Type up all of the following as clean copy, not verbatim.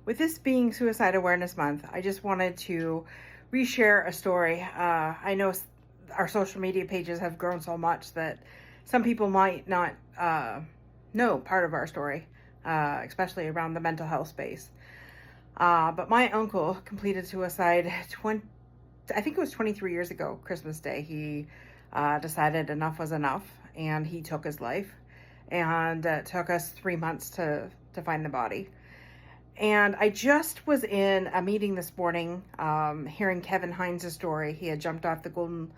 with this being Suicide Awareness Month, I just wanted to reshare a story. I know our social media pages have grown so much that some people might not know part of our story, especially around the mental health space. But my uncle completed suicide I think it was 23 years ago, Christmas Day. He decided enough was enough and he took his life. And it took us 3 months to find the body. And I just was in a meeting this morning, hearing Kevin Hines' story. He had jumped off the Golden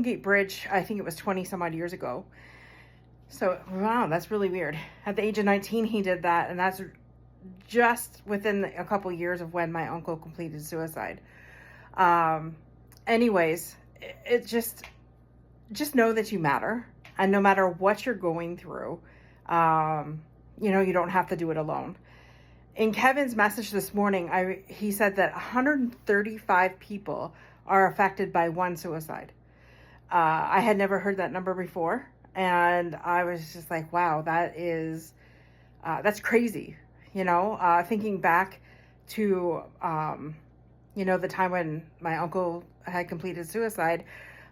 Gate Bridge, I think it was 20 some odd years ago. So, wow, that's really weird. At the age of 19, he did that, and that's just within a couple years of when my uncle completed suicide. Anyways, it just know that you matter, and no matter what you're going through, you don't have to do it alone. In Kevin's message this morning, he said that 135 people are affected by one suicide. I had never heard that number before, and I was just like, wow, that's crazy. Thinking back to, the time when my uncle had completed suicide,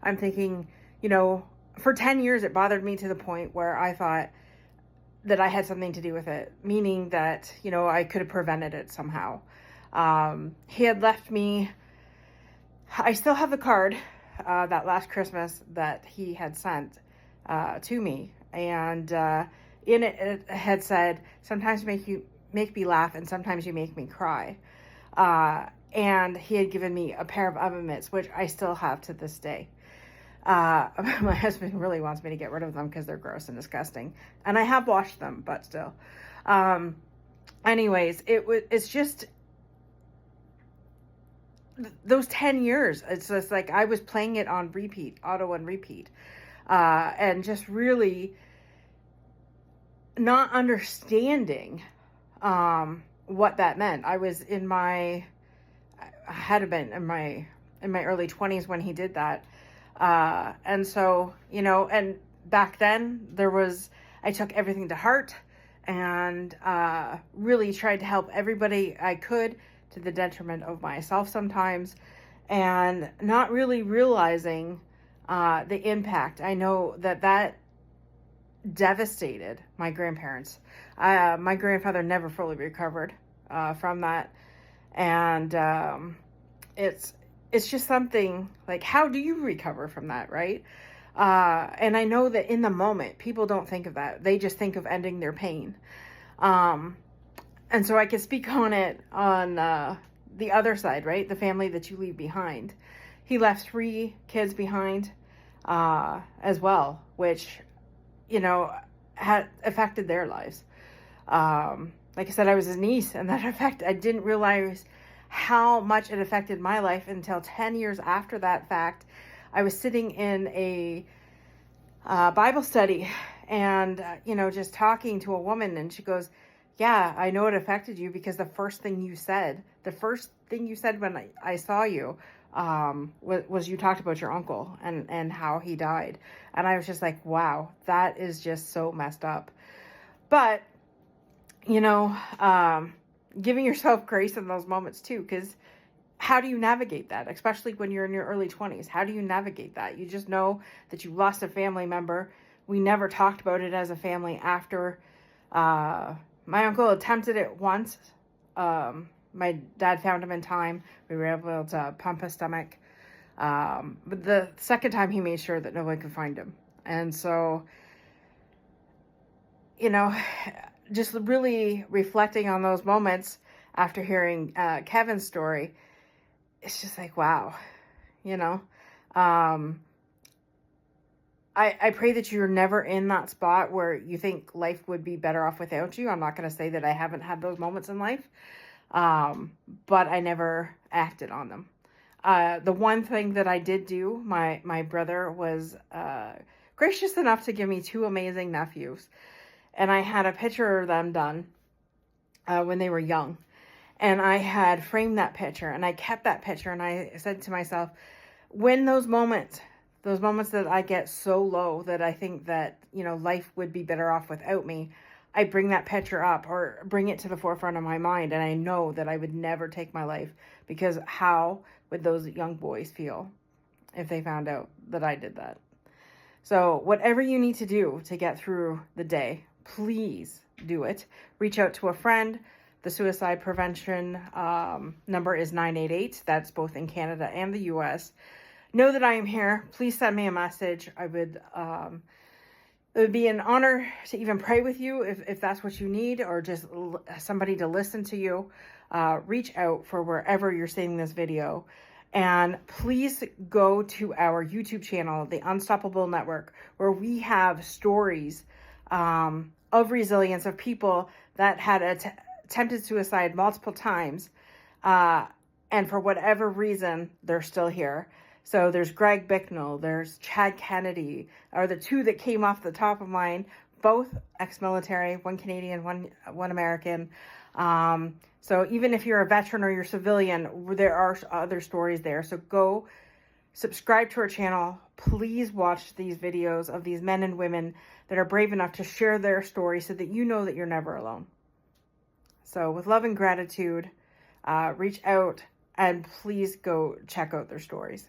I'm thinking, for 10 years, it bothered me to the point where I thought that I had something to do with it, meaning that, I could have prevented it somehow. He had left me, I still have the card, that last Christmas that he had sent to me. And in it had said, sometimes you make me laugh and sometimes you make me cry. And he had given me a pair of oven mitts, which I still have to this day. My husband really wants me to get rid of them because they're gross and disgusting. And I have washed them, but still. Anyways, it's just those 10 years. It's just like I was playing it on repeat, auto and repeat. And just really not understanding what that meant. I had been in my early 20s when he did that. And so, and back then I took everything to heart and, really tried to help everybody I could to the detriment of myself sometimes, and not really realizing, the impact. I know that devastated my grandparents. My grandfather never fully recovered, from that. And, it's just something like, how do you recover from that, right? And I know that in the moment, people don't think of that. They just think of ending their pain. And so I can speak on it on the other side, right? The family that you leave behind. He left 3 kids behind as well, which, had affected their lives. Like I said, I was his niece, and I didn't realize how much it affected my life until 10 years after that fact. I was sitting in a Bible study and, just talking to a woman, and she goes, yeah, I know it affected you because the first thing you said when I saw you, was you talked about your uncle and how he died. And I was just like, wow, that is just so messed up. But, giving yourself grace in those moments too, because how do you navigate that, especially when you're in your early 20s? How do you navigate that? You just know that you lost a family member. We never talked about it as a family after. My uncle attempted it once. My dad found him in time. We were able to pump his stomach. But the second time he made sure that no one could find him. And so, just really reflecting on those moments after hearing Kevin's story, it's just like, wow, I pray that you're never in that spot where you think life would be better off without you. I'm not going to say that I haven't had those moments in life, but I never acted on them. The one thing that I did do, my brother was gracious enough to give me 2 amazing nephews. And I had a picture of them done when they were young. And I had framed that picture, and I kept that picture, and I said to myself, when those moments that I get so low that I think that, life would be better off without me, I bring that picture up or bring it to the forefront of my mind. And I know that I would never take my life, because how would those young boys feel if they found out that I did that? So whatever you need to do to get through the day, please do it. Reach out to a friend. The suicide prevention number is 988. That's both in Canada and the US. Know that I am here. Please send me a message. It would be an honor to even pray with you if that's what you need, or just somebody to listen to you. Reach out for wherever you're seeing this video. And please go to our YouTube channel, The Unstoppable Network, where we have stories of resilience, of people that had attempted suicide multiple times. And for whatever reason, they're still here. So there's Greg Bicknell, there's Chad Kennedy, are the two that came off the top of mine, both ex-military, one Canadian, one American. So even if you're a veteran or you're civilian, there are other stories there. So go subscribe to our channel. Please watch these videos of these men and women that are brave enough to share their story, so that you know that you're never alone. So with love and gratitude, reach out and please go check out their stories.